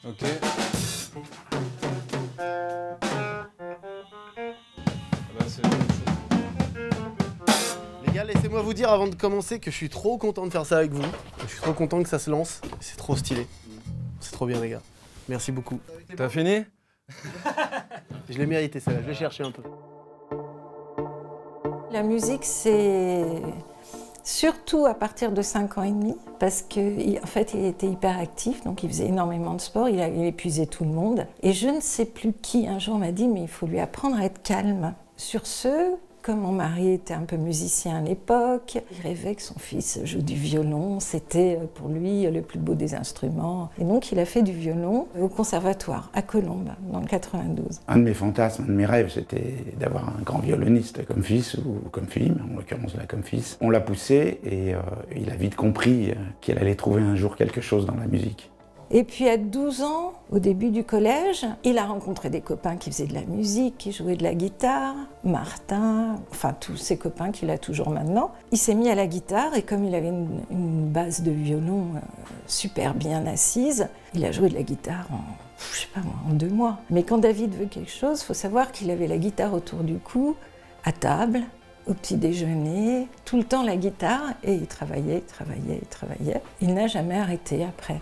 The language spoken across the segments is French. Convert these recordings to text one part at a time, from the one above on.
Ok. Les gars, laissez-moi vous dire avant de commencer que je suis trop content de faire ça avec vous. Je suis trop content que ça se lance. C'est trop stylé. C'est trop bien, les gars. Merci beaucoup. T'as fini? Je l'ai mérité, celle-là. Je l'ai cherché un peu. La musique, c'est surtout à partir de 5 ans et demi, parce qu'en fait, il était hyper actif, donc il faisait énormément de sport, il épuisait tout le monde. Et je ne sais plus qui, un jour, m'a dit, mais il faut lui apprendre à être calme. Sur ce, comme mon mari était un peu musicien à l'époque, il rêvait que son fils joue du violon, c'était pour lui le plus beau des instruments. Et donc il a fait du violon au conservatoire, à Colombes, dans le 92. Un de mes fantasmes, un de mes rêves, c'était d'avoir un grand violoniste comme fils ou comme fille, mais en l'occurrence là comme fils. On l'a poussé et il a vite compris qu'il allait trouver un jour quelque chose dans la musique. Et puis à 12 ans, au début du collège, il a rencontré des copains qui faisaient de la musique, qui jouaient de la guitare, Martin, enfin tous ses copains qu'il a toujours maintenant. Il s'est mis à la guitare et comme il avait une base de violon super bien assise, il a joué de la guitare je sais pas moi, en 2 mois. Mais quand David veut quelque chose, il faut savoir qu'il avait la guitare autour du cou, à table, au petit déjeuner, tout le temps la guitare, et il travaillait, il travaillait, il travaillait. Il n'a jamais arrêté après.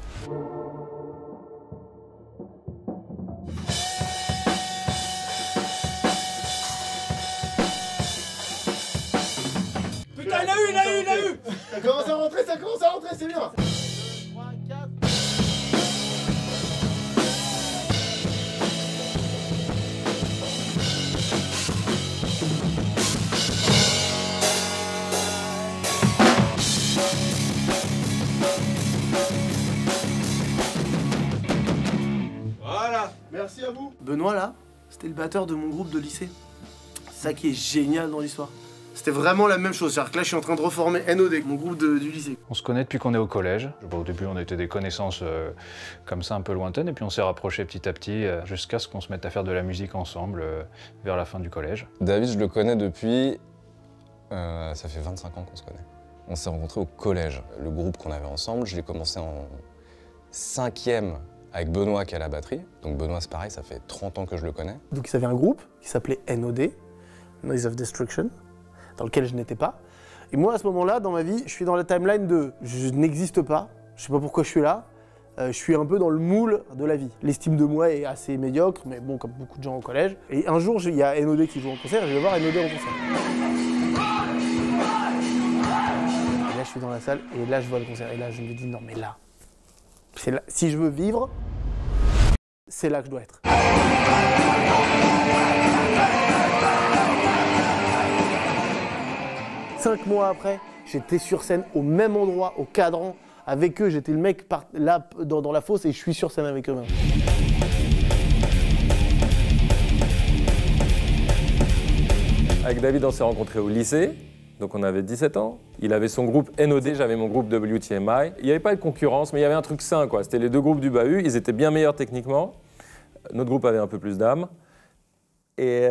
Putain, il a eu Ça commence à rentrer, c'est bien. 2, 3, 4. Voilà. Merci à vous. Benoît, là, c'était le batteur de mon groupe de lycée. C'est ça qui est génial dans l'histoire. C'était vraiment la même chose. C'est-à-dire que là, je suis en train de reformer NOD, mon groupe du lycée. On se connaît depuis qu'on est au collège. Au début, on était des connaissances comme ça, un peu lointaines, et puis on s'est rapprochés petit à petit, jusqu'à ce qu'on se mette à faire de la musique ensemble vers la fin du collège. David, je le connais depuis... ça fait 25 ans qu'on se connaît. On s'est rencontrés au collège. Le groupe qu'on avait ensemble, je l'ai commencé en 5e avec Benoît qui est à la batterie. Donc Benoît, c'est pareil, ça fait 30 ans que je le connais. Donc ils avaient un groupe qui s'appelait NOD, Noise of Destruction, dans lequel je n'étais pas. Et moi, à ce moment-là, dans ma vie, je suis dans la timeline de je n'existe pas, je sais pas pourquoi je suis là, je suis un peu dans le moule de la vie. L'estime de moi est assez médiocre, mais bon, comme beaucoup de gens au collège. Et un jour, il y a NOD qui joue en concert, et je vais voir NOD en concert. Et là, je suis dans la salle, et là, je vois le concert. Et là, je me dis, non, mais là, si je veux vivre, c'est là que je dois être. 5 mois après, j'étais sur scène au même endroit, au cadran, avec eux. J'étais le mec là dans la fosse et je suis sur scène avec eux maintenant. Avec David, on s'est rencontrés au lycée, donc on avait 17 ans. Il avait son groupe NOD, j'avais mon groupe WTMI. Il n'y avait pas de concurrence, mais il y avait un truc sain, quoi. C'était les 2 groupes du bahut, ils étaient bien meilleurs techniquement. Notre groupe avait un peu plus d'âme. Et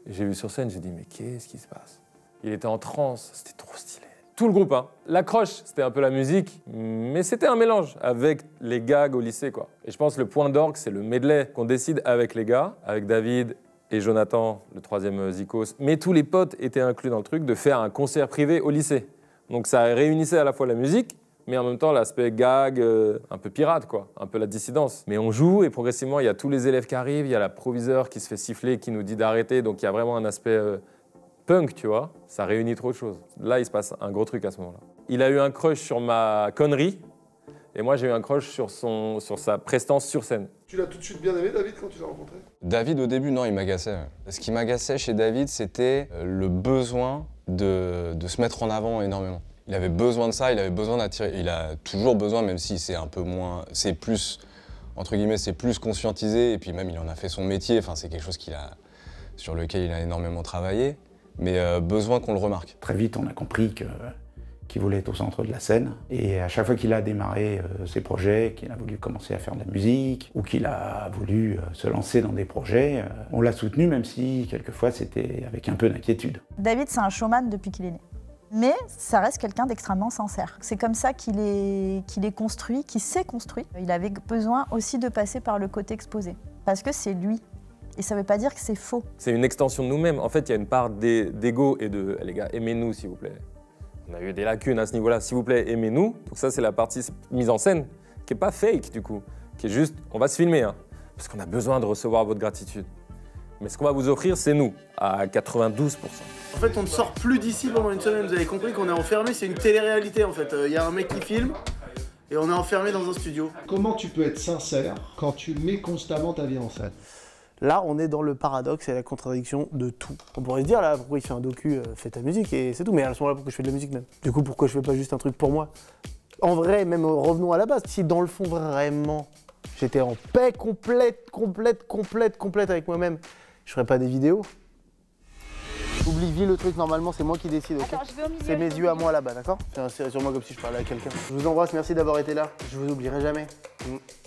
j'ai vu sur scène, j'ai dit, mais qu'est-ce qui se passe? Il était en transe, c'était trop stylé. Tout le groupe, hein. L'accroche, c'était un peu la musique, mais c'était un mélange avec les gags au lycée, quoi. Et je pense que le point d'orgue, c'est le medley qu'on décide avec les gars, avec David et Jonathan, le 3e Zikos. Mais tous les potes étaient inclus dans le truc de faire un concert privé au lycée. Donc ça réunissait à la fois la musique, mais en même temps l'aspect gag, un peu pirate, quoi, un peu la dissidence. Mais on joue et progressivement, il y a tous les élèves qui arrivent, il y a la proviseur qui se fait siffler, qui nous dit d'arrêter, donc il y a vraiment un aspect punk, tu vois. Ça réunit trop de choses. Là, il se passe un gros truc à ce moment-là. Il a eu un crush sur ma connerie, et moi j'ai eu un crush sur sa prestance sur scène. Tu l'as tout de suite bien aimé, David, quand tu l'as rencontré? David, au début, non, il m'agaçait. Ce qui m'agaçait chez David, c'était le besoin de se mettre en avant énormément. Il avait besoin de ça, il avait besoin d'attirer. Il a toujours besoin, même si c'est un peu moins... C'est plus, entre guillemets, c'est plus conscientisé. Et puis même, il en a fait son métier. Enfin, c'est quelque chose sur lequel il a énormément travaillé. Mais besoin qu'on le remarque. Très vite, on a compris qu'il voulait être au centre de la scène. Et à chaque fois qu'il a démarré ses projets, qu'il a voulu commencer à faire de la musique, ou qu'il a voulu se lancer dans des projets, on l'a soutenu, même si quelquefois c'était avec un peu d'inquiétude. David, c'est un showman depuis qu'il est né. Mais ça reste quelqu'un d'extrêmement sincère. C'est comme ça qu'il est construit, qu'il s'est construit. Il avait besoin aussi de passer par le côté exposé, parce que c'est lui. Et ça ne veut pas dire que c'est faux. C'est une extension de nous-mêmes. En fait, il y a une part d'ego et de les gars, aimez-nous s'il vous plaît. On a eu des lacunes à ce niveau-là, s'il vous plaît, aimez-nous. Donc ça, c'est la partie mise en scène qui n'est pas fake du coup, qui est juste, on va se filmer, hein, parce qu'on a besoin de recevoir votre gratitude. Mais ce qu'on va vous offrir, c'est nous, à 92%. En fait, on ne sort plus d'ici pendant une semaine. Vous avez compris qu'on est enfermé, c'est une télé-réalité en fait. Il y a un mec qui filme et on est enfermé dans un studio. Comment tu peux être sincère quand tu mets constamment ta vie en scène? Là, on est dans le paradoxe et la contradiction de tout. On pourrait se dire, là, pourquoi il fait un docu, fais ta musique et c'est tout. Mais à ce moment-là, pourquoi je fais de la musique même? Du coup, pourquoi je fais pas juste un truc pour moi? En vrai, même revenons à la base. Si dans le fond, vraiment, j'étais en paix complète avec moi-même, je ferais pas des vidéos. Oublie vite le truc, normalement, c'est moi qui décide, ok? C'est mes yeux à moi là-bas, d'accord? C'est sur moi comme si je parlais à quelqu'un. Je vous embrasse, merci d'avoir été là. Je vous oublierai jamais.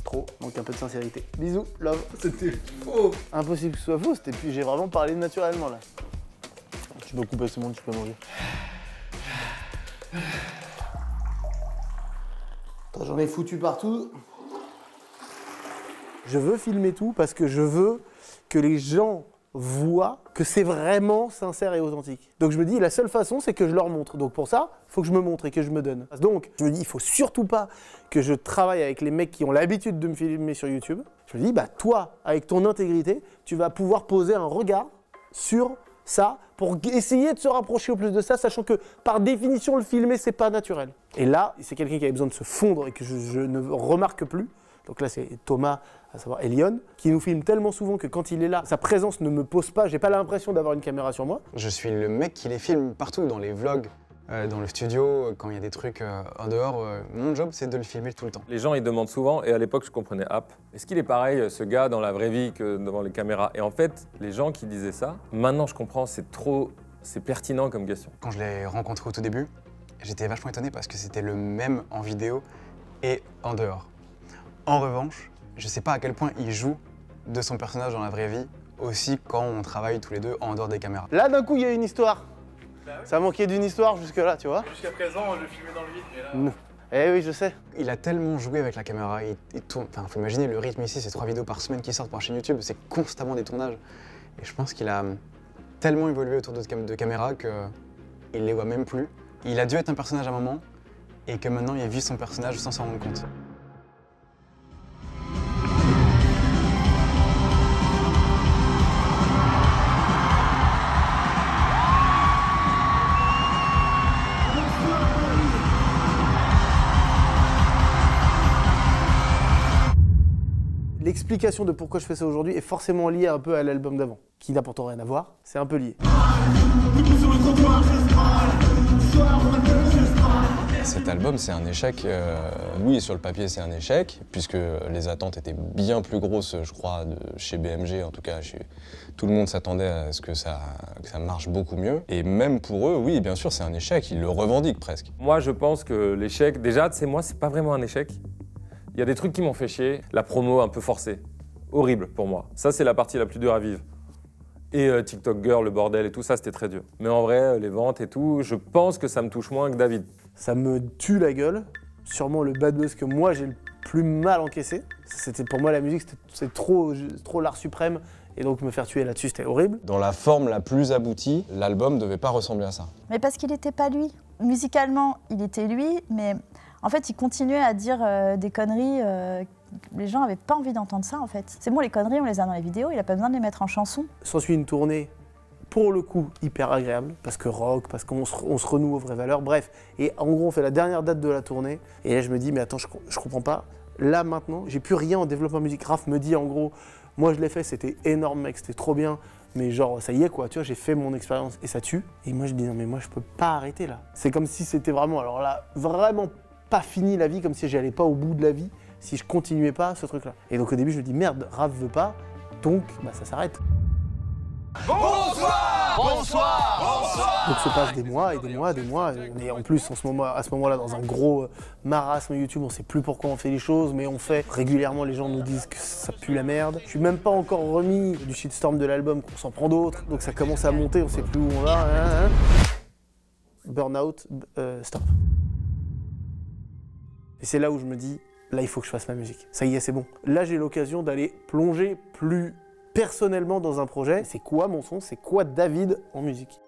Trop, manque un peu de sincérité. Bisous, love. C'était faux. Impossible que ce soit faux, c'était puis j'ai vraiment parlé naturellement là. Tu peux couper ce monde, tu peux manger. Attends, j'en ai foutu partout. Je veux filmer tout parce que je veux que les gens voient que c'est vraiment sincère et authentique. Donc je me dis, la seule façon, c'est que je leur montre. Donc pour ça, il faut que je me montre et que je me donne. Donc je me dis, il faut surtout pas que je travaille avec les mecs qui ont l'habitude de me filmer sur YouTube. Je me dis, bah toi, avec ton intégrité, tu vas pouvoir poser un regard sur ça pour essayer de se rapprocher au plus de ça, sachant que par définition, le filmer, c'est pas naturel. Et là, c'est quelqu'un qui avait besoin de se fondre et que je ne remarque plus. Donc là, c'est Thomas, à savoir Elion, qui nous filme tellement souvent que quand il est là, sa présence ne me pose pas, j'ai pas l'impression d'avoir une caméra sur moi. Je suis le mec qui les filme partout, dans les vlogs, dans le studio, quand il y a des trucs en dehors. Mon job, c'est de le filmer tout le temps. Les gens, ils demandent souvent, et à l'époque, je comprenais est-ce qu'il est pareil, ce gars, dans la vraie vie que devant les caméras? Et en fait, les gens qui disaient ça, maintenant je comprends, c'est pertinent comme question. Quand je l'ai rencontré au tout début, j'étais vachement étonné parce que c'était le même en vidéo et en dehors. En revanche, je sais pas à quel point il joue de son personnage dans la vraie vie, aussi quand on travaille tous les deux en dehors des caméras. Là, d'un coup, il y a une histoire. Bah oui. Ça manquait d'une histoire jusque-là, tu vois. Jusqu'à présent, je filmais dans le vide, mais là... Eh oui, je sais. Il a tellement joué avec la caméra, il tourne... Enfin, faut imaginer le rythme ici, c'est 3 vidéos par semaine qui sortent par chaîne YouTube, c'est constamment des tournages. Et je pense qu'il a tellement évolué autour de caméra qu'il les voit même plus. Il a dû être un personnage à un moment, et que maintenant il vit son personnage sans s'en rendre compte. L'explication de pourquoi je fais ça aujourd'hui est forcément liée un peu à l'album d'avant, qui n'a pourtant rien à voir, c'est un peu lié. Cet album, c'est un échec. Oui, sur le papier, c'est un échec, puisque les attentes étaient bien plus grosses, je crois, chez BMG. En tout cas, tout le monde s'attendait à ce que ça marche beaucoup mieux. Et même pour eux, oui, bien sûr, c'est un échec. Ils le revendiquent presque. Moi, je pense que l'échec, déjà, tu sais, moi, c'est pas vraiment un échec. Il y a des trucs qui m'ont fait chier. La promo un peu forcée. Horrible pour moi. Ça, c'est la partie la plus dure à vivre. Et TikTok Girl, le bordel et tout ça, c'était très dur. Mais en vrai, les ventes et tout, je pense que ça me touche moins que David. Ça me tue la gueule. Sûrement le bad buzz que moi, j'ai le plus mal encaissé. C'était pour moi, la musique, c'est trop l'art suprême. Et donc me faire tuer là-dessus, c'était horrible. Dans la forme la plus aboutie, l'album ne devait pas ressembler à ça. Mais parce qu'il n'était pas lui. Musicalement, il était lui, mais... En fait, il continuait à dire des conneries. Les gens n'avaient pas envie d'entendre ça, en fait. C'est bon, les conneries, on les a dans les vidéos, il n'a pas besoin de les mettre en chanson. S'ensuit une tournée, pour le coup, hyper agréable, parce que rock, parce qu'on se renoue aux vraies valeurs, bref. Et en gros, on fait la dernière date de la tournée, et là, je me dis, mais attends, je comprends pas. Là, maintenant, j'ai plus rien en développement musique. Raph me dit, en gros, moi, je l'ai fait, c'était énorme, mec, c'était trop bien. Mais genre, ça y est, quoi, tu vois, j'ai fait mon expérience, et ça tue. Et moi, je dis, non, mais moi, je peux pas arrêter, là. C'est comme si c'était vraiment, alors là, vraiment pas fini la vie, comme si j'allais pas au bout de la vie, si je continuais pas ce truc-là. Et donc au début, je me dis merde, Raph veut pas, donc bah, ça s'arrête. Bonsoir. Bonsoir. Bonsoir. Donc se passent des mois et des mois et des mois. On est en plus à ce moment-là dans un gros marasme YouTube, on sait plus pourquoi on fait les choses, mais on fait. Régulièrement, les gens nous disent que ça pue la merde. Je suis même pas encore remis du shitstorm de l'album, qu'on s'en prend d'autres, donc ça commence à monter, on sait plus où on va. burn-out, stop. Et c'est là où je me dis, là, il faut que je fasse ma musique. Ça y est, c'est bon. Là, j'ai l'occasion d'aller plonger plus personnellement dans un projet. C'est quoi mon son? C'est quoi David en musique?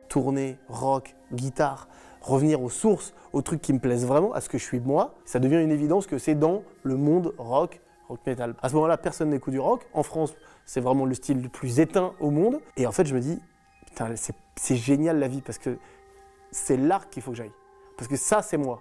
Tourner, rock, guitare, revenir aux sources, aux trucs qui me plaisent vraiment, à ce que je suis moi, ça devient une évidence que c'est dans le monde rock metal. À ce moment-là, personne n'écoute du rock. En France, c'est vraiment le style le plus éteint au monde. Et en fait, je me dis, putain, c'est génial la vie, parce que c'est là qu'il faut que j'aille. Parce que ça, c'est moi.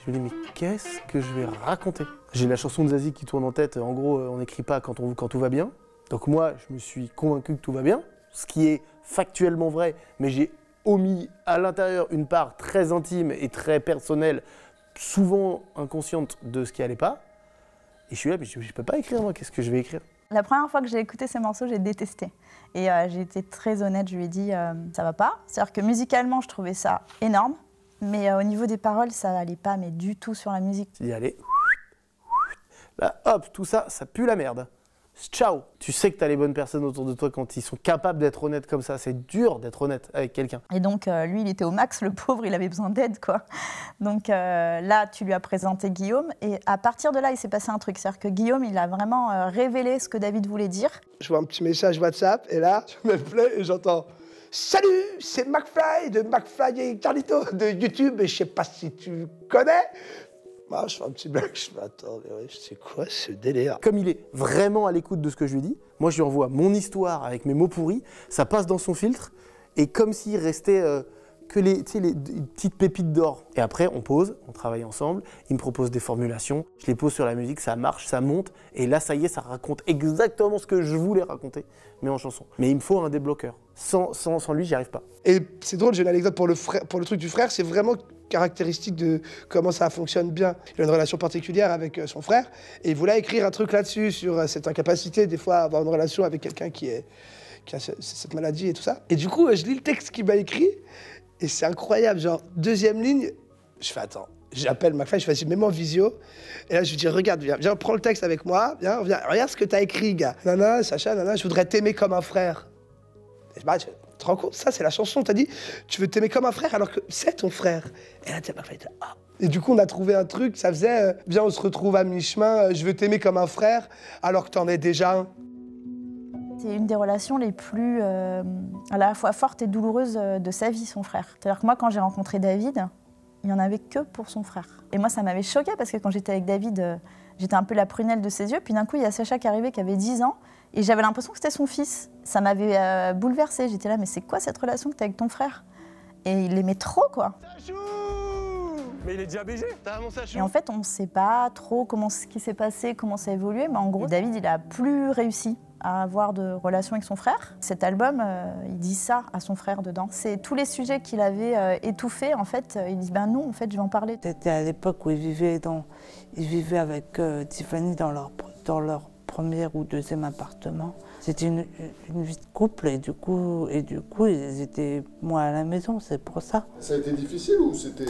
Je me dis, mais qu'est-ce que je vais raconter? J'ai la chanson de Zazie qui tourne en tête. En gros, on n'écrit pas quand tout va bien. Donc moi, je me suis convaincu que tout va bien, ce qui est factuellement vrai, mais j'ai omis à l'intérieur une part très intime et très personnelle, souvent inconsciente de ce qui allait pas. Et je suis là, mais je ne peux pas écrire, moi, qu'est-ce que je vais écrire? La première fois que j'ai écouté ces morceaux, j'ai détesté. Et j'ai été très honnête, je lui ai dit ça va pas. C'est-à-dire que musicalement, je trouvais ça énorme, mais au niveau des paroles, ça n'allait pas, mais du tout sur la musique. J'ai dit, allez, là, hop, tout ça, ça pue la merde. Ciao. Tu sais que tu as les bonnes personnes autour de toi quand ils sont capables d'être honnêtes comme ça. C'est dur d'être honnête avec quelqu'un. Et donc, lui, il était au max, le pauvre, il avait besoin d'aide, quoi. Donc là, tu lui as présenté Guillaume. Et à partir de là, il s'est passé un truc. C'est-à-dire que Guillaume, il a vraiment révélé ce que David voulait dire. Je vois un petit message WhatsApp, et là, je me plais et j'entends « Salut, c'est McFly de McFly et Carlito de YouTube, et je sais pas si tu connais ?» Moi, je fais un petit blague, je me dis, attends, mais ouais, c'est quoi ce délire? Comme il est vraiment à l'écoute de ce que je lui dis, moi je lui envoie mon histoire avec mes mots pourris, ça passe dans son filtre, et comme s'il restait que les petites pépites d'or. Et après, on pose, on travaille ensemble, il me propose des formulations, je les pose sur la musique, ça marche, ça monte, et là, ça y est, ça raconte exactement ce que je voulais raconter, mais en chanson. Mais il me faut un débloqueur. Sans lui, j'y arrive pas. Et c'est drôle, j'ai une anecdote pour le truc du frère, c'est vraiment caractéristique de comment ça fonctionne bien. Il a une relation particulière avec son frère, et il voulait écrire un truc là-dessus, sur cette incapacité, des fois, à avoir une relation avec quelqu'un qui a cette maladie et tout ça. Et du coup, je lis le texte qu'il m'a écrit, et c'est incroyable, genre, deuxième ligne, je fais, attends, j'appelle McFly, je fais, vas-y, mets-moi en visio, et là, je lui dis, regarde, viens, prends le texte avec moi, viens, regarde ce que t'as écrit, gars. Nana, Sacha, nana, je voudrais t'aimer comme un frère. Et je me dis, tu te rends compte, ça, c'est la chanson, t'as dit, tu veux t'aimer comme un frère, alors que c'est ton frère. Et là, tu sais, McFly, ah. Et du coup, on a trouvé un truc, ça faisait, viens, on se retrouve à mi-chemin, je veux t'aimer comme un frère, alors que t'en es déjà un. C'est une des relations les plus à la fois fortes et douloureuses de sa vie, son frère. C'est-à-dire que moi, quand j'ai rencontré David, il n'y en avait que pour son frère. Et moi, ça m'avait choquée parce que quand j'étais avec David, j'étais un peu la prunelle de ses yeux. Puis d'un coup, il y a Sacha qui arrivait, qui avait 10 ans. Et j'avais l'impression que c'était son fils. Ça m'avait bouleversée. J'étais là, mais c'est quoi cette relation que tu as avec ton frère? Et il l'aimait trop, quoi. Sachou! Mais il est déjà BG, t'as mon Sachou? Et en fait, on ne sait pas trop ce qui s'est passé, comment ça a évolué. Mais en gros, David, il a plus réussi à avoir de relation avec son frère. Cet album, il dit ça à son frère dedans. C'est tous les sujets qu'il avait étouffés, en fait, il dit ben non, en fait, je vais en parler. C'était à l'époque où ils vivaient avec Tiffany dans leur premier ou deuxième appartement. C'était une vie de couple et du coup, ils étaient moins à la maison, c'est pour ça. Ça a été difficile ou c'était...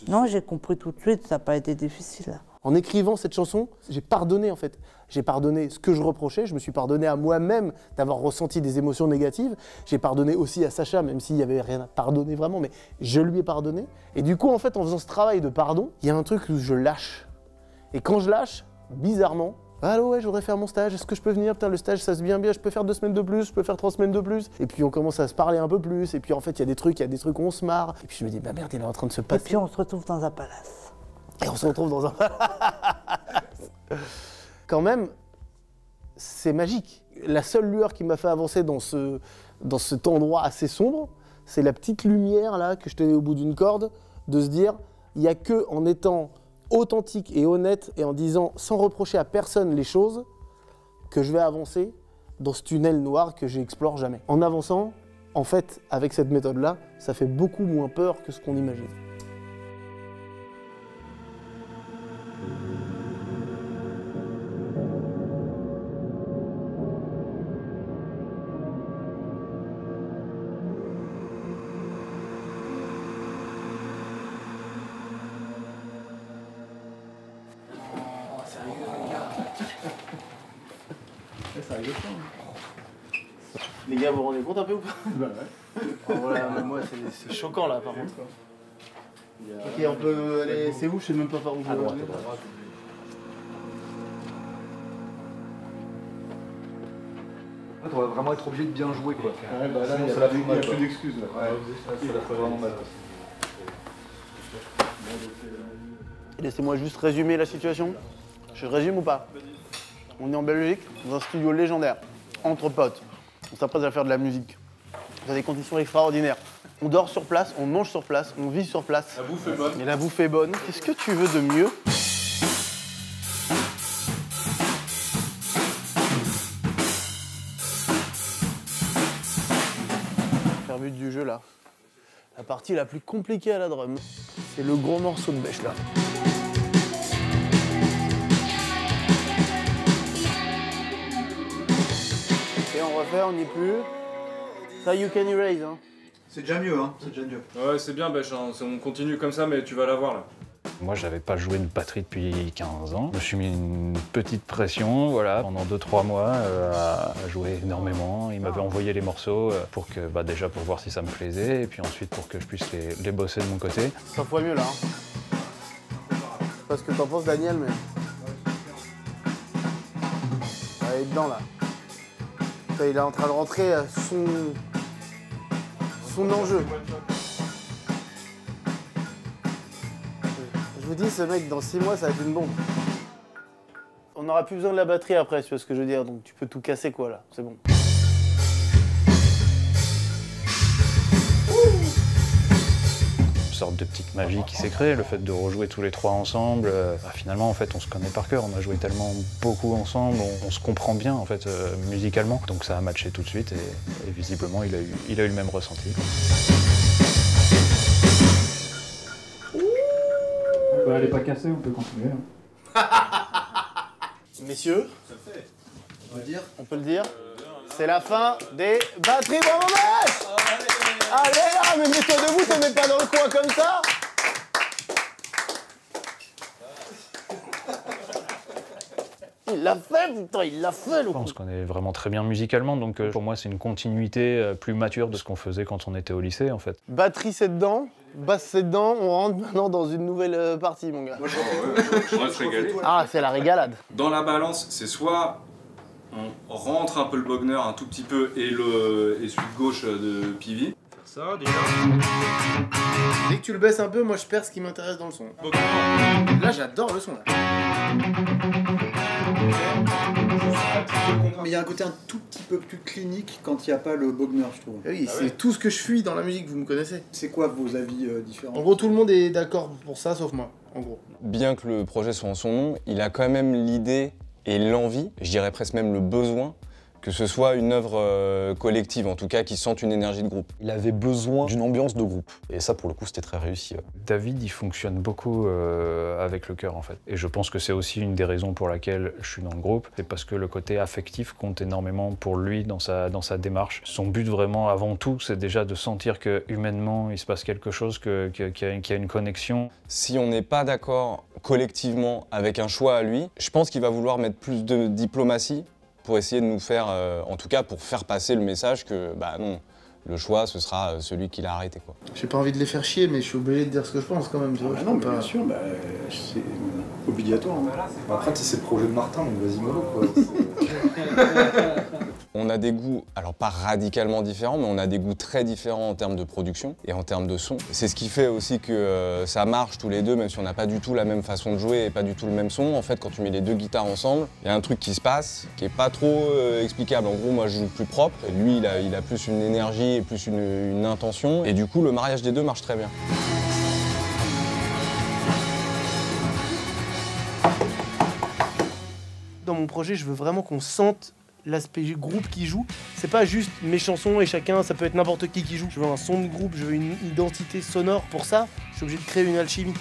Non, j'ai compris tout de suite, ça n'a pas été difficile. En écrivant cette chanson, j'ai pardonné en fait. J'ai pardonné ce que je reprochais, je me suis pardonné à moi-même d'avoir ressenti des émotions négatives. J'ai pardonné aussi à Sacha, même s'il n'y avait rien à pardonner vraiment, mais je lui ai pardonné. Et du coup, en fait, en faisant ce travail de pardon, il y a un truc où je lâche. Et quand je lâche, bizarrement, allô, ouais, je voudrais faire mon stage, est-ce que je peux venir? Putain, le stage, ça se vient bien, je peux faire 2 semaines de plus, je peux faire 3 semaines de plus. Et puis on commence à se parler un peu plus, et puis en fait, il y a des trucs où on se marre. Et puis je me dis, bah merde, il est en train de se passer. Et puis on se retrouve dans un palace. Et on se retrouve dans un... Quand même, c'est magique. La seule lueur qui m'a fait avancer dans cet endroit assez sombre, c'est la petite lumière là que je tenais au bout d'une corde, de se dire, il n'y a que en étant authentique et honnête et en disant sans reprocher à personne les choses que je vais avancer dans ce tunnel noir que j'explore jamais. En avançant, en fait, avec cette méthode-là, ça fait beaucoup moins peur que ce qu'on imagine. Les gars, vous vous rendez compte un peu ou pas? Bah ouais. Alors voilà, moi c'est choquant là par contre. Ok, on peut aller. C'est où? Je sais même pas par où je vais. À droite. On va vraiment être obligé de bien jouer quoi. Ouais, bah là, il n'y a plus d'excuses. Ouais, ça la ferait vraiment mal. Laissez-moi juste résumer la situation. Je résume ou pas? On est en Belgique, dans un studio légendaire, entre potes. On s'apprête à faire de la musique. Dans des conditions extraordinaires. On dort sur place, on mange sur place, on vit sur place. La bouffe est bonne. Et la bouffe est bonne. Qu'est-ce que tu veux de mieux? Faire but du jeu là. La partie la plus compliquée à la drum, c'est le gros morceau de bêche là. Et on refait, on n'y est plus. Ça, you can erase. Hein. C'est déjà mieux, hein. C'est déjà mieux. Ouais, c'est bien, Bêche. Hein. On continue comme ça, mais tu vas la voir là. Moi, j'avais pas joué de batterie depuis 15 ans. Je me suis mis une petite pression, voilà, pendant 2-3 mois à jouer énormément. Il m'avait envoyé les morceaux pour que, déjà pour voir si ça me plaisait, et puis ensuite pour que je puisse les bosser de mon côté. 100 fois mieux là. Hein. Je sais pas ce que t'en penses, Daniel, mais. Il est dedans là. Il est en train de rentrer à son enjeu. Je vous dis, ce mec, dans 6 mois, ça va être une bombe. On n'aura plus besoin de la batterie après, tu vois ce que je veux dire. Donc tu peux tout casser, quoi, là. C'est bon. Une sorte de petite magie qui s'est créée, le fait de rejouer tous les 3 ensemble. Finalement, en fait, on se connaît par cœur. On a joué tellement beaucoup ensemble, on se comprend bien, en fait, musicalement. Donc ça a matché tout de suite et visiblement, il a eu le même ressenti. Elle n'est pas cassée, on peut continuer. Hein. Messieurs, on peut le dire, c'est la fin des batteries Bravo Bêche. Allez là, mais mets-toi debout, te mets pas dans le coin comme ça. Il l'a fait, putain, il l'a fait le coup. On se connaît vraiment très bien musicalement, donc pour moi c'est une continuité plus mature de ce qu'on faisait quand on était au lycée en fait. Batterie c'est dedans, basse c'est dedans, on rentre maintenant dans une nouvelle partie mon gars. Moi je reste régalé. Ah c'est la régalade. Dans la balance, c'est soit on rentre un peu le Bogner un tout petit peu et suite gauche de Pivi. Ça déjà. Dès que tu le baisses un peu, moi je perds ce qui m'intéresse dans le son. Là j'adore le son là. Mais il y a un côté un tout petit peu plus clinique quand il n'y a pas le Bogner, je trouve. Oui, c'est tout ce que je fuis dans la musique, vous me connaissez. C'est quoi vos avis différents? En gros, tout le monde est d'accord pour ça, sauf moi, en gros. Bien que le projet soit en son nom, il a quand même l'idée et l'envie, je dirais presque même le besoin, que ce soit une œuvre collective, en tout cas, qui sente une énergie de groupe. Il avait besoin d'une ambiance de groupe. Et ça, pour le coup, c'était très réussi. David, il fonctionne beaucoup avec le cœur, en fait. Et je pense que c'est aussi une des raisons pour laquelle je suis dans le groupe. C'est parce que le côté affectif compte énormément pour lui dans sa démarche. Son but, vraiment, avant tout, c'est déjà de sentir que humainement, il se passe quelque chose, qu'il y a une connexion. Si on n'est pas d'accord collectivement avec un choix à lui, je pense qu'il va vouloir mettre plus de diplomatie pour essayer de nous faire, en tout cas pour faire passer le message que, non, le choix, ce sera celui qu'il a arrêté, quoi. J'ai pas envie de les faire chier, mais je suis obligé de dire ce que je pense quand même. Tu vois, non, mais bien sûr, c'est obligatoire. Hein. Après, c'est le projet de Martin, donc vas-y mollo, quoi. On a des goûts, alors pas radicalement différents, mais on a des goûts très différents en termes de production et en termes de son. C'est ce qui fait aussi que ça marche tous les deux, même si on n'a pas du tout la même façon de jouer et pas du tout le même son. En fait, quand tu mets les deux guitares ensemble, il y a un truc qui se passe, qui est pas trop explicable. En gros, moi, je joue plus propre, et lui, il a plus une énergie et plus une intention. Et du coup, le mariage des deux marche très bien. Dans mon projet, je veux vraiment qu'on sente l'aspect groupe qui joue. C'est pas juste mes chansons et chacun, ça peut être n'importe qui joue. Je veux un son de groupe, je veux une identité sonore. Pour ça, je suis obligé de créer une alchimie.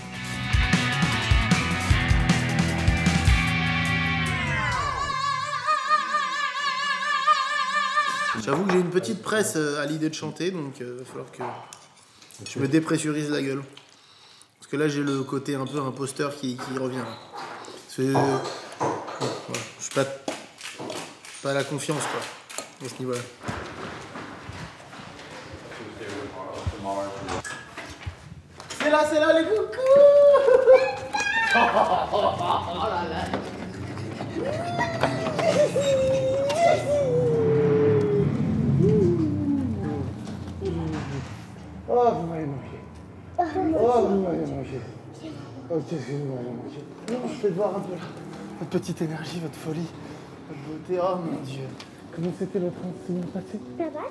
J'avoue que j'ai une petite presse à l'idée de chanter, donc il va falloir que je me dépressurise la gueule. Parce que là, j'ai le côté un peu imposteur qui revient. Voilà. Je suis pas la confiance, quoi, à ce niveau-là. c'est là, les coucous. Oh là là. Oh, vous m'avez manqué. Oh, vous m'avez manqué. Oh, qu'est-ce que vous m'avez manqué. Non, je peux te voir un peu là. Votre petite énergie, votre folie, votre beauté. Oh mon Dieu. Comment c'était votre enseignement passé? Ça va?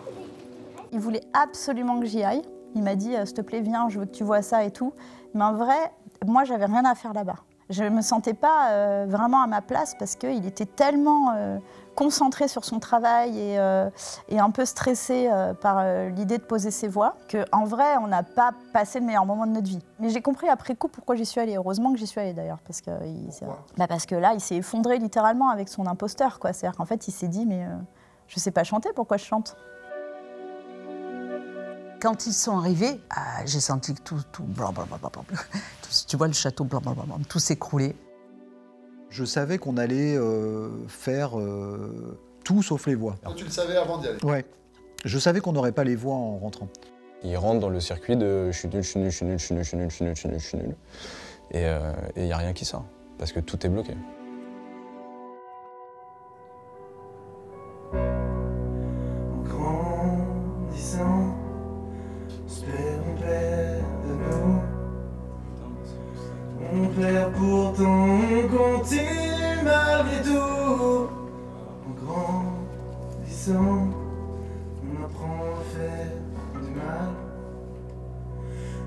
Il voulait absolument que j'y aille. Il m'a dit, s'il te plaît, viens, je veux que tu vois ça et tout. Mais en vrai, moi, j'avais rien à faire là-bas. Je ne me sentais pas vraiment à ma place parce qu'il était tellement concentré sur son travail et un peu stressé par l'idée de poser ses voix qu'en vrai, on n'a pas passé le meilleur moment de notre vie. Mais j'ai compris après coup pourquoi j'y suis allée. Heureusement que j'y suis allée d'ailleurs. Parce que là, il s'est effondré littéralement avec son imposteur, quoi. C'est-à-dire qu'en fait, il s'est dit, mais je ne sais pas chanter, pourquoi je chante? Quand ils sont arrivés, j'ai senti que tout tu vois le château, tout s'écrouler. Je savais qu'on allait faire tout sauf les voix. Tu le savais avant d'y aller? Ouais. Je savais qu'on n'aurait pas les voix en rentrant. Il rentre dans le circuit de je suis nul, je suis nul, je suis nul, je suis nul, je suis nul, je suis nul, je suis nul, je suis nul. Et il n'y a rien qui sort, parce que tout est bloqué. Grandissant, espérons perdre de nous. On perd pourtant, on continue malgré tout. En grandissant, on apprend à faire du mal,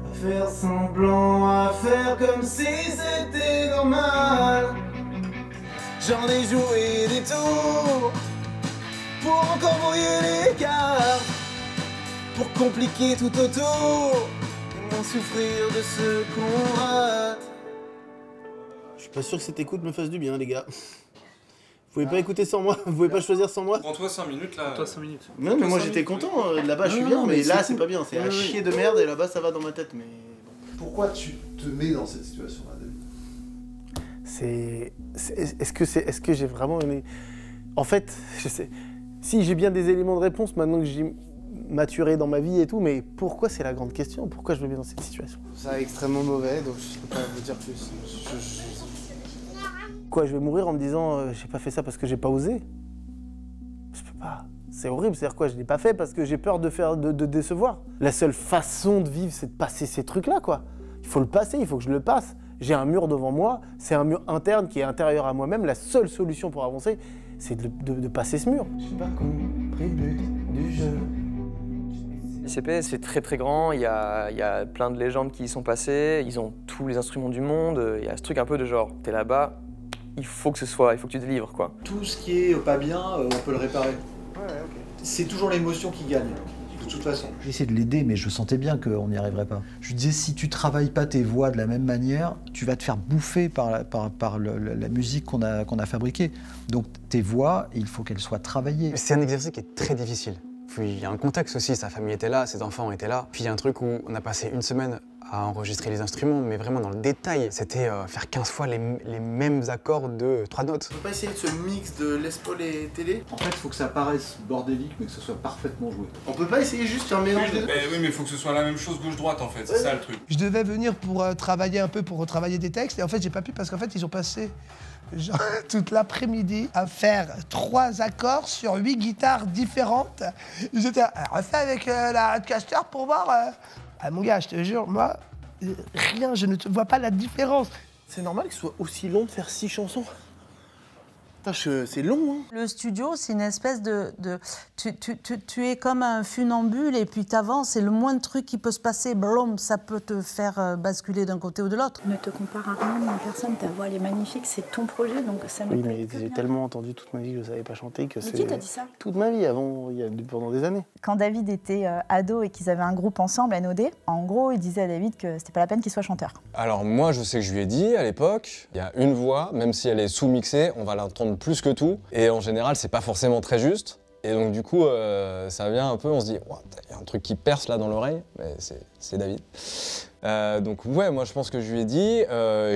à faire semblant, à faire comme si c'était normal. J'en ai joué des tours pour encore brouiller les cartes, pour compliquer tout autour et moins souffrir de ce qu'on rate. Je suis pas sûr que cette écoute me fasse du bien, les gars. Vous pouvez pas écouter sans moi? Vous pouvez pas choisir sans moi? Prends-toi 5 minutes là. Prends-toi 5 minutes. Non, mais moi j'étais content. Là-bas, je suis bien, mais là, c'est pas bien. C'est à chier de merde et là-bas, ça va dans ma tête. Mais pourquoi tu te mets dans cette situation-là, David? Est-ce que j'ai vraiment aimé? En fait, je sais. Si j'ai bien des éléments de réponse maintenant que j'ai maturé dans ma vie et tout, mais pourquoi c'est la grande question? Pourquoi je me mets dans cette situation? Ça est extrêmement mauvais, donc je peux pas vous dire plus. Quoi, je vais mourir en me disant j'ai pas fait ça parce que j'ai pas osé? Je peux pas. C'est horrible, c'est-à-dire quoi? Je l'ai pas fait parce que j'ai peur de décevoir. La seule façon de vivre, c'est de passer ces trucs-là, quoi. Il faut le passer, il faut que je le passe. J'ai un mur devant moi, c'est un mur interne qui est intérieur à moi-même. La seule solution pour avancer, c'est de passer ce mur. J'ai pas compris le but du jeu. l'ICP, c'est très très grand, il y a plein de légendes qui y sont passées, ils ont tous les instruments du monde, il y a ce truc un peu de genre, t'es là-bas, il faut que tu te livres, quoi. Tout ce qui est pas bien, on peut le réparer. Ouais, ok. C'est toujours l'émotion qui gagne, de toute façon. J'ai essayé de l'aider, mais je sentais bien qu'on n'y arriverait pas. Je disais, si tu travailles pas tes voix de la même manière, tu vas te faire bouffer par la musique qu'on a fabriquée. Donc tes voix, il faut qu'elles soient travaillées. C'est un exercice qui est très difficile. Puis il y a un contexte aussi, sa famille était là, ses enfants étaient là. Puis il y a un truc où on a passé une semaine à enregistrer les instruments, mais vraiment dans le détail. C'était faire 15 fois les mêmes accords de 3 notes. On peut pas essayer de ce mix de Les Paul et télé? En fait, il faut que ça paraisse bordélique, mais que ce soit parfaitement joué. On peut pas essayer juste un mélange des deux? Oui, mais il faut que ce soit la même chose gauche-droite en fait, c'est ça le truc. Je devais venir pour travailler un peu, pour retravailler des textes, et en fait j'ai pas pu parce qu'en fait ils ont passé genre, toute l'après-midi à faire 3 accords sur 8 guitares différentes. J'étais refait avec la Rodecaster pour voir. Ah mon gars, je te jure, moi, rien, je ne vois pas la différence. C'est normal que ce soit aussi long de faire 6 chansons? C'est long, hein. Le studio, c'est une espèce de tu es comme un funambule et puis t'avances et le moindre truc qui peut se passer, blum, ça peut te faire basculer d'un côté ou de l'autre. Ne te compare à rien ni à personne, ta voix elle est magnifique, c'est ton projet, donc ça me Oui, mais j'ai tellement entendu toute ma vie que je savais pas chanter que c'est... qui t'a dit ça? Toute ma vie, avant, pendant des années. Quand David était ado et qu'ils avaient un groupe ensemble, NOD, en gros, il disait à David que c'était pas la peine qu'il soit chanteur. Alors moi, je sais que je lui ai dit à l'époque, il y a une voix, même si elle est sous-mixée, on va l'entendre plus que tout. Et en général, c'est pas forcément très juste. Et donc du coup, ça vient un peu, on se dit, il y a un truc qui perce là dans l'oreille, mais c'est David. Donc ouais, moi je pense que je lui ai dit,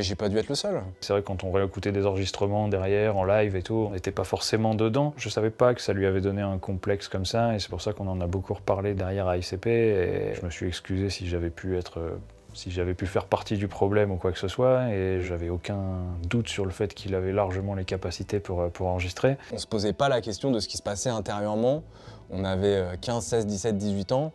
j'ai pas dû être le seul. C'est vrai que quand on réécoutait des enregistrements derrière, en live et tout, on n'était pas forcément dedans. Je savais pas que ça lui avait donné un complexe comme ça, et c'est pour ça qu'on en a beaucoup reparlé derrière à ICP, et je me suis excusé si j'avais pu être si j'avais pu faire partie du problème ou quoi que ce soit, et j'avais aucun doute sur le fait qu'il avait largement les capacités pour enregistrer. On se posait pas la question de ce qui se passait intérieurement. On avait 15, 16, 17, 18 ans.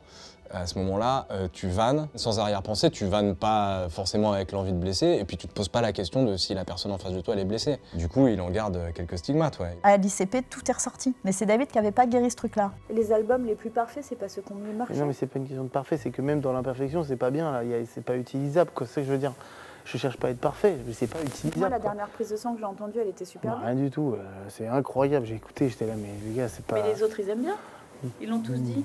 À ce moment-là, tu vannes sans arrière-pensée, tu vannes pas forcément avec l'envie de blesser, et puis tu te poses pas la question de si la personne en face de toi elle est blessée. Du coup, il en garde quelques stigmates, ouais. À l'ICP, tout est ressorti. Mais c'est David qui avait pas guéri ce truc-là. Les albums les plus parfaits, c'est pas ceux qui ont mieux marché. Non, mais c'est pas une question de parfait, c'est que même dans l'imperfection, c'est pas bien, là. C'est pas utilisable, quoi. C'est ce que je veux dire. Je cherche pas à être parfait, mais c'est pas utilisable. Moi, la dernière prise de sang que j'ai entendue, elle était super bien. Rien du tout, c'est incroyable. J'ai écouté, j'étais là, mais les gars, c'est pas. Mais les autres, ils aiment bien. Ils l'ont tous dit.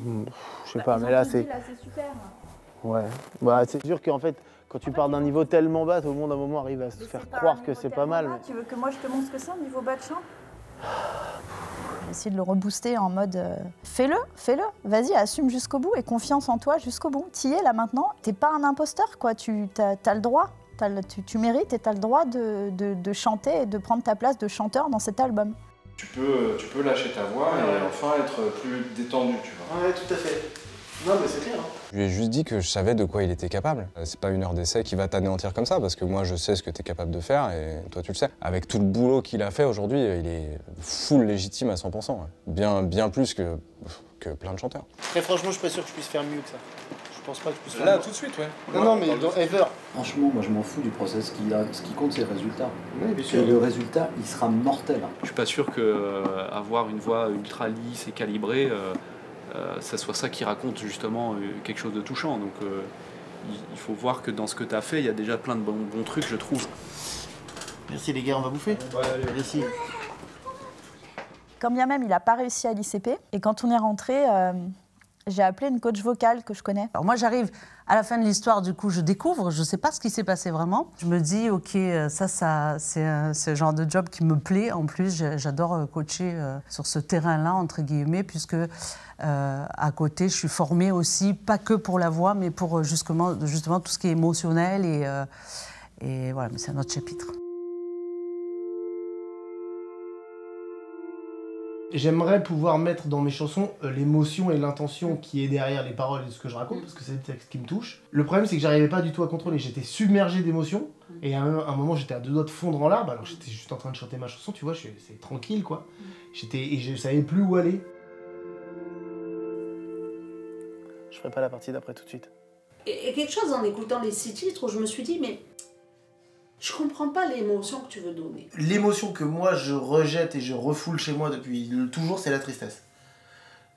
Je sais pas, mais là, c'est. Là, c'est super. Ouais. Bah, c'est sûr qu'en fait, quand tu pars d'un niveau tellement bas, tout le monde à un moment arrive à se faire croire que c'est pas mal. Mais... Tu veux que moi je te montre ce que c'est, un niveau bas de chant? J'ai essayé de le rebooster en mode fais-le, vas-y, assume jusqu'au bout et confiance en toi jusqu'au bout. T'y es là maintenant, t'es pas un imposteur, quoi. Tu as le droit, tu mérites et t'as le droit de chanter et de prendre ta place de chanteur dans cet album. Tu peux lâcher ta voix et enfin être plus détendu, tu vois. Ouais, tout à fait. Non, mais c'est clair. Hein. Je lui ai juste dit que je savais de quoi il était capable. C'est pas une heure d'essai qui va t'anéantir comme ça, parce que moi je sais ce que tu es capable de faire et toi tu le sais. Avec tout le boulot qu'il a fait aujourd'hui, il est full légitime à 100%. Ouais. Bien plus que plein de chanteurs. Très franchement, je suis pas sûr que je puisse faire mieux que ça. Je pense pas que je puisse faire là, mieux. tout de suite, ouais. Non, mais dans Ever. Franchement, moi je m'en fous du process. Ce qui compte, c'est le résultat. Oui, bien sûr. Et le résultat, il sera mortel. Je suis pas sûr qu'avoir une voix ultra lisse et calibrée, ça soit ça qui raconte justement quelque chose de touchant. Donc il faut voir que dans ce que tu as fait, il y a déjà plein de bons trucs, je trouve. Merci les gars, on va bouffer. Ouais, allez, merci. Quand bien même, il n'a pas réussi à l'ICP. Et quand on est rentré, j'ai appelé une coach vocale que je connais. Alors moi, j'arrive à la fin de l'histoire, du coup, je découvre, je ne sais pas ce qui s'est passé vraiment. Je me dis, OK, ça c'est le genre de job qui me plaît. En plus, j'adore coacher sur ce terrain-là, entre guillemets, puisque à côté, je suis formée aussi, pas que pour la voix, mais pour justement tout ce qui est émotionnel. Et voilà, mais c'est un autre chapitre. J'aimerais pouvoir mettre dans mes chansons l'émotion et l'intention qui est derrière les paroles et ce que je raconte, parce que c'est le texte qui me touche. Le problème, c'est que j'arrivais pas du tout à contrôler. J'étais submergé d'émotions, et à un moment, j'étais à deux doigts de fondre en larmes, alors j'étais juste en train de chanter ma chanson, tu vois, c'est tranquille, quoi. Et je savais plus où aller. Je ferai pas la partie d'après tout de suite. Et quelque chose en écoutant les 6 titres où je me suis dit, mais je comprends pas l'émotion que tu veux donner. L'émotion que moi je rejette et je refoule chez moi depuis toujours, c'est la tristesse.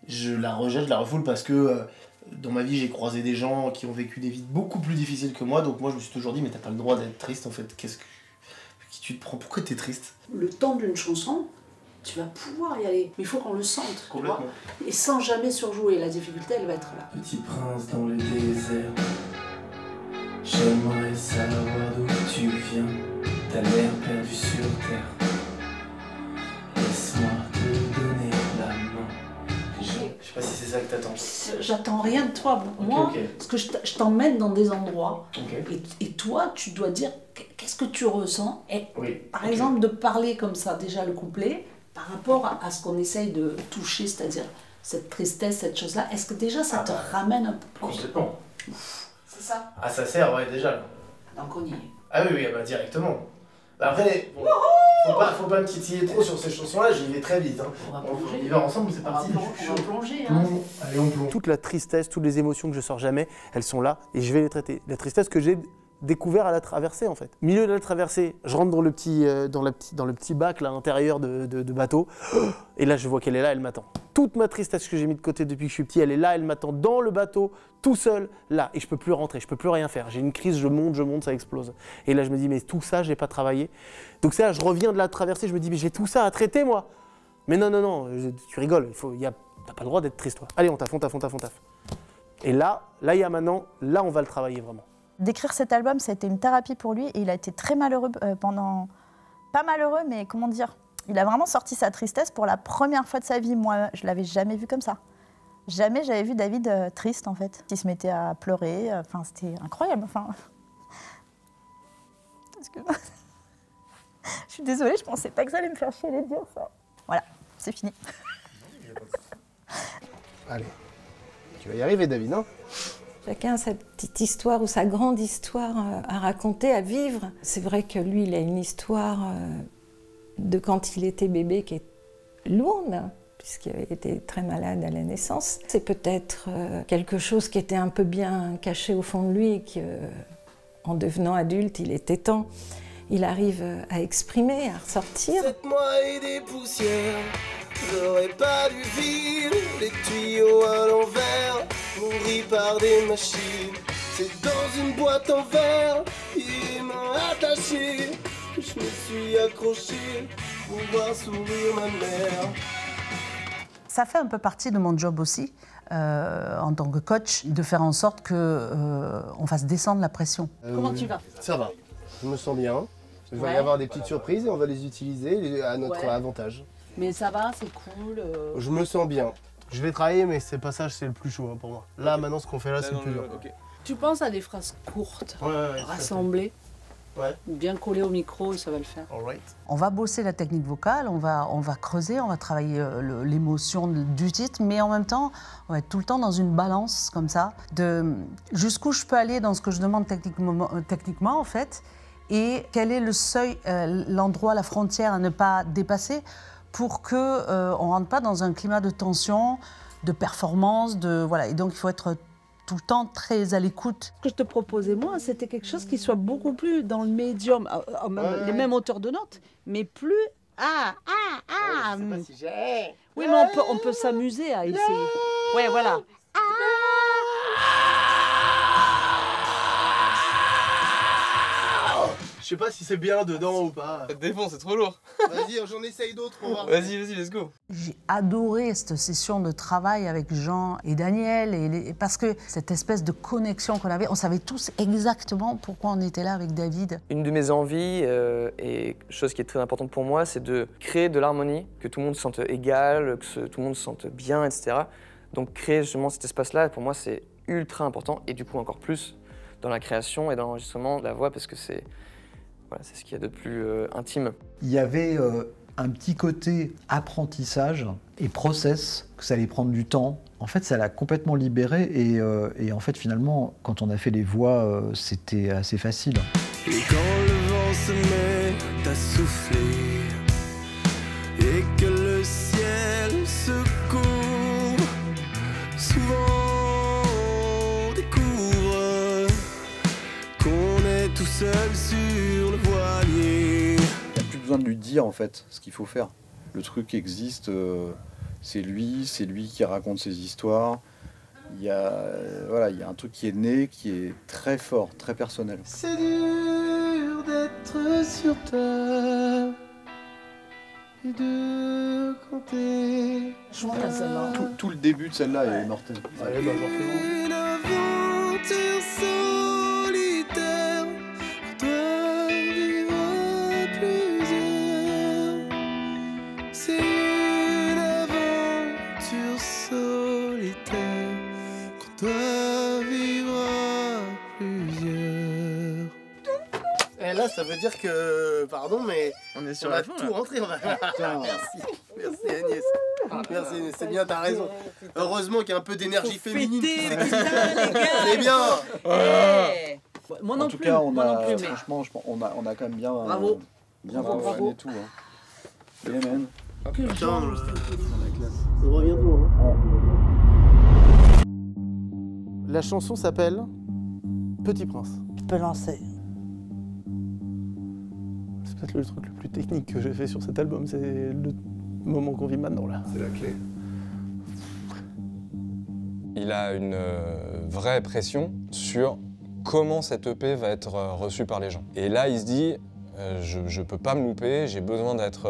Je la rejette, je la refoule parce que dans ma vie j'ai croisé des gens qui ont vécu des vies beaucoup plus difficiles que moi, donc moi je me suis toujours dit mais t'as pas le droit d'être triste en fait, qui tu te prends, pourquoi t'es triste? Le temps d'une chanson, tu vas pouvoir y aller, mais il faut qu'on le sente, tu vois, et sans jamais surjouer, la difficulté elle va être là. Petit prince dans le désert, j'aimerais savoir d'où tu viens, t'as l'air perdu sur terre. Laisse-moi te donner la main. Je sais pas si c'est ça que t'attends. J'attends rien de toi. Moi, parce que je t'emmène dans des endroits. Et toi, tu dois dire qu'est-ce que tu ressens. Et par exemple, de parler comme ça, déjà le couplet, par rapport à ce qu'on essaye de toucher, c'est-à-dire cette tristesse, cette chose-là, est-ce que déjà ça te ramène un peu plus? Complètement. C'est ça? Ah, ça sert, ouais, déjà. Là. Donc on y est. Ah oui, bah directement. Bah après, bon, faut pas me titiller trop sur ces chansons-là, j'y vais très vite. Hein. On y va ensemble, c'est parti. On va plonger. Hein. Allez, on plonge. Toute la tristesse, toutes les émotions que je sors jamais, elles sont là et je vais les traiter. La tristesse que j'ai découvert à la traversée en fait. Milieu de la traversée, je rentre dans le petit bac là, à l'intérieur de bateau et là je vois qu'elle est là, elle m'attend. Toute ma tristesse que j'ai mis de côté depuis que je suis petit, elle est là, elle m'attend dans le bateau, tout seul, là, et je peux plus rentrer, je peux plus rien faire. J'ai une crise, je monte, ça explose. Et là je me dis mais tout ça j'ai pas travaillé. Donc ça, je reviens de la traversée, je me dis mais j'ai tout ça à traiter moi. Mais non, tu rigoles, t'as pas le droit d'être triste toi. Allez, on taffe. Et là il y a maintenant, là on va le travailler vraiment. D'écrire cet album, ça a été une thérapie pour lui et il a été très malheureux pendant... Pas malheureux, mais comment dire, il a vraiment sorti sa tristesse pour la première fois de sa vie. Moi, je l'avais jamais vu comme ça. Jamais j'avais vu David triste, en fait. Il se mettait à pleurer, enfin, c'était incroyable, enfin... Excuse-moi. Je suis désolée, je pensais pas que ça allait me faire chier de dire ça. Voilà, c'est fini. Allez, tu vas y arriver, David, hein? Chacun a sa petite histoire ou sa grande histoire à raconter, à vivre. C'est vrai que lui, il a une histoire de quand il était bébé qui est lourde, puisqu'il avait été très malade à la naissance. C'est peut-être quelque chose qui était un peu bien caché au fond de lui et qu'en devenant adulte, il était temps. Il arrive à exprimer, à ressortir. Faites-moi et des poussières, j'aurais pas dû vivre les tuyaux à l'envers, nourris par des machines. C'est dans une boîte en verre, il m'a attaché, que je me suis accroché pour voir sourire ma mère. Ça fait un peu partie de mon job aussi, en tant que coach, de faire en sorte qu'on fasse descendre la pression. Comment tu vas? Ça va, je me sens bien. Il va y avoir des petites surprises et on va les utiliser à notre avantage. Mais ça va, c'est cool. Je me sens bien. Je vais travailler, mais c'est passage, c'est le plus chaud pour moi. Là, maintenant, ce qu'on fait là, c'est le plus dur. Tu penses à des phrases courtes, rassemblées, ou bien collées au micro et ça va le faire. On va bosser la technique vocale, on va creuser, on va travailler l'émotion du titre, mais en même temps, on va être tout le temps dans une balance comme ça, de jusqu'où je peux aller dans ce que je demande techniquement en fait, et quel est le seuil, l'endroit, la frontière à ne pas dépasser pour qu'on ne rentre pas dans un climat de tension, de performance, voilà. Et donc il faut être tout le temps très à l'écoute. Ce que je te proposais, moi, c'était quelque chose qui soit beaucoup plus dans le médium, les mêmes hauteurs de notes, mais plus... Oui, mais on peut s'amuser à essayer. Ouais, voilà. Je sais pas si c'est bien dedans ou pas. Ça te défend, c'est trop lourd. Vas-y, j'en essaye d'autres, on va voir. Vas-y, let's go. J'ai adoré cette session de travail avec Jean et Daniel, parce que cette espèce de connexion qu'on avait, on savait tous exactement pourquoi on était là avec David. Une de mes envies, et chose qui est très importante pour moi, c'est de créer de l'harmonie, que tout le monde se sente égal, que tout le monde se sente bien, etc. Donc créer justement cet espace-là, pour moi, c'est ultra important, et du coup encore plus dans la création et dans l'enregistrement de la voix, parce que c'est ce qu'il y a de plus intime. Il y avait un petit côté apprentissage et process, que ça allait prendre du temps. En fait, ça l'a complètement libéré et en fait, finalement, quand on a fait les voix, c'était assez facile. Et quand le vent se met à souffler et que le ciel se couvre, souvent on découvre qu'on est tout seul sur le voilier. Il n'y a plus besoin de lui dire en fait ce qu'il faut faire. Le truc existe, c'est lui qui raconte ses histoires. Il y a un truc qui est né, qui est très fort, très personnel. C'est dur d'être sur terre et de compter. Je vois celle-là. Tout le début de celle-là est mortel. Allez, bah, Une aventure solitaire, toi vivre à plusieurs. C'est une aventure solitaire, qu'on doit vivre à plusieurs. Et là, ça veut dire que, pardon, mais on est sur a la fin, tout là. rentré. Merci Agnès. Merci Agnès, c'est bien, t'as raison. Heureusement qu'il y a un peu d'énergie féminine qui s'exprime. C'est bien. Moi En non tout plus. cas, Franchement, on a quand même bien, Bravo. bien Bravo. travaillé tout. Hein. Les men. Putain, on revient tout. Hein. La chanson s'appelle Petit Prince. Tu peux lancer. C'est peut-être le truc le plus technique que j'ai fait sur cet album, c'est le moment qu'on vit maintenant là. C'est la clé. Il a une vraie pression sur comment cette EP va être reçue par les gens. Et là, il se dit, je peux pas me louper, j'ai besoin d'être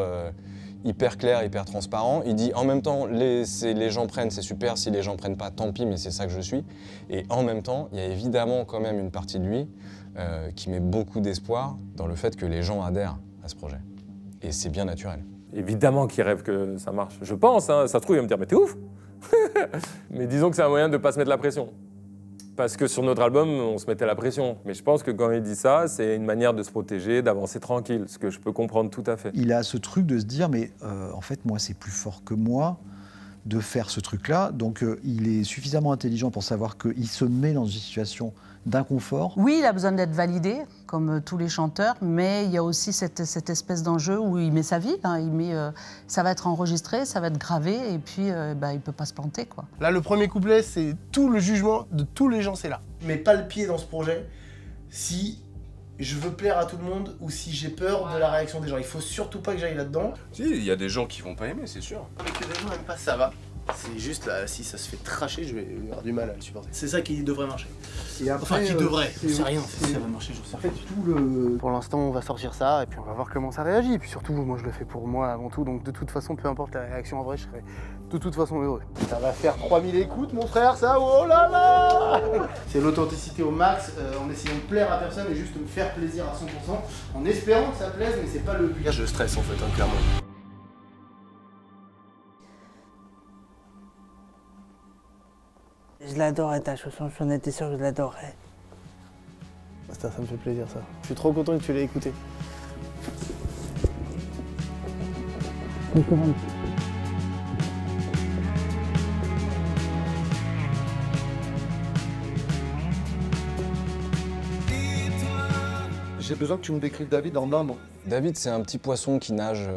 hyper clair, hyper transparent. Il dit, en même temps, les gens prennent, c'est super, si les gens prennent pas, tant pis, mais c'est ça que je suis. Et en même temps, il y a évidemment quand même une partie de lui qui met beaucoup d'espoir dans le fait que les gens adhèrent à ce projet. Et c'est bien naturel. Évidemment qu'il rêve que ça marche. Je pense, hein, ça se trouve, il va me dire, mais t'es ouf. Mais disons que c'est un moyen de ne pas se mettre la pression. Parce que sur notre album, on se mettait la pression. Mais je pense que quand il dit ça, c'est une manière de se protéger, d'avancer tranquille, ce que je peux comprendre tout à fait. Il a ce truc de se dire, mais en fait, moi, c'est plus fort que moi. de faire ce truc-là. Donc il est suffisamment intelligent pour savoir qu'il se met dans une situation d'inconfort. Oui, il a besoin d'être validé, comme tous les chanteurs, mais il y a aussi cette espèce d'enjeu où il met sa vie, hein, ça va être enregistré, ça va être gravé, et puis il ne peut pas se planter, quoi. Là, le premier couplet, c'est tout le jugement de tous les gens, c'est là. Mets pas le pied dans ce projet si je veux plaire à tout le monde ou si j'ai peur de la réaction des gens. Il faut surtout pas que j'aille là-dedans. Si, il y a des gens qui vont pas aimer, c'est sûr. Mais que les gens n'aiment pas, ça va. C'est juste là, si ça se fait tracher, je vais avoir du mal à le supporter. C'est ça qui devrait marcher. Et après, enfin, qui devrait, c'est rien, c'est- ça va marcher, j'en sais En fait, tout le... Pour l'instant, on va sortir ça et puis on va voir comment ça réagit. Et puis surtout, moi je le fais pour moi avant tout, donc de toute façon, peu importe la réaction en vrai, je serai de toute façon heureux. Ça va faire 3000 écoutes, mon frère, ça, oh là là. C'est l'authenticité au max, en essayant de plaire à personne et juste de me faire plaisir à 100%, en espérant que ça plaise, mais c'est pas le but. Là, je stresse en fait, hein, clairement. Je l'adorais ta chanson, j'en étais sûr que je l'adorais. Ça me fait plaisir ça. Je suis trop content que tu l'aies écouté. J'ai besoin que tu me décrives David en un mot. David, c'est un petit poisson qui nage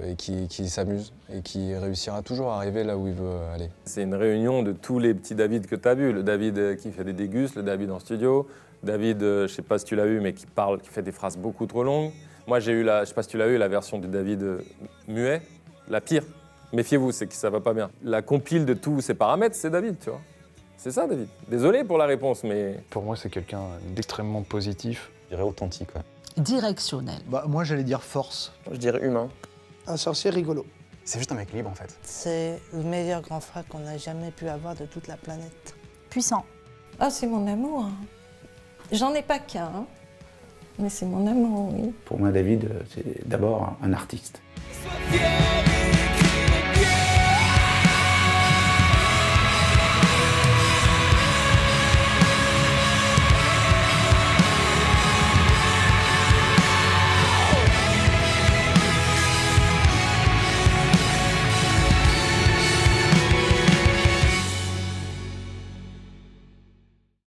et qui s'amuse et qui réussira toujours à arriver là où il veut aller. C'est une réunion de tous les petits David que tu as vus. Le David qui fait des dégustes, le David en studio, David, je sais pas si tu l'as vu, mais qui parle, qui fait des phrases beaucoup trop longues. Moi, j'ai eu je sais pas si tu l'as eu, la version du David muet, la pire. Méfiez-vous, c'est que ça va pas bien. La compile de tous ces paramètres, c'est David, tu vois. C'est ça, David. Désolé pour la réponse, mais... Pour moi, c'est quelqu'un d'extrêmement positif. Je dirais authentique, ouais. Directionnel. Bah, moi, j'allais dire force. Je dirais humain. Un sorcier rigolo. C'est juste un mec libre en fait. C'est le meilleur grand frère qu'on a jamais pu avoir de toute la planète. Puissant. Ah, c'est mon amour. J'en ai pas qu'un, hein. Mais c'est mon amour, oui. Pour moi, David, c'est d'abord un artiste. Fier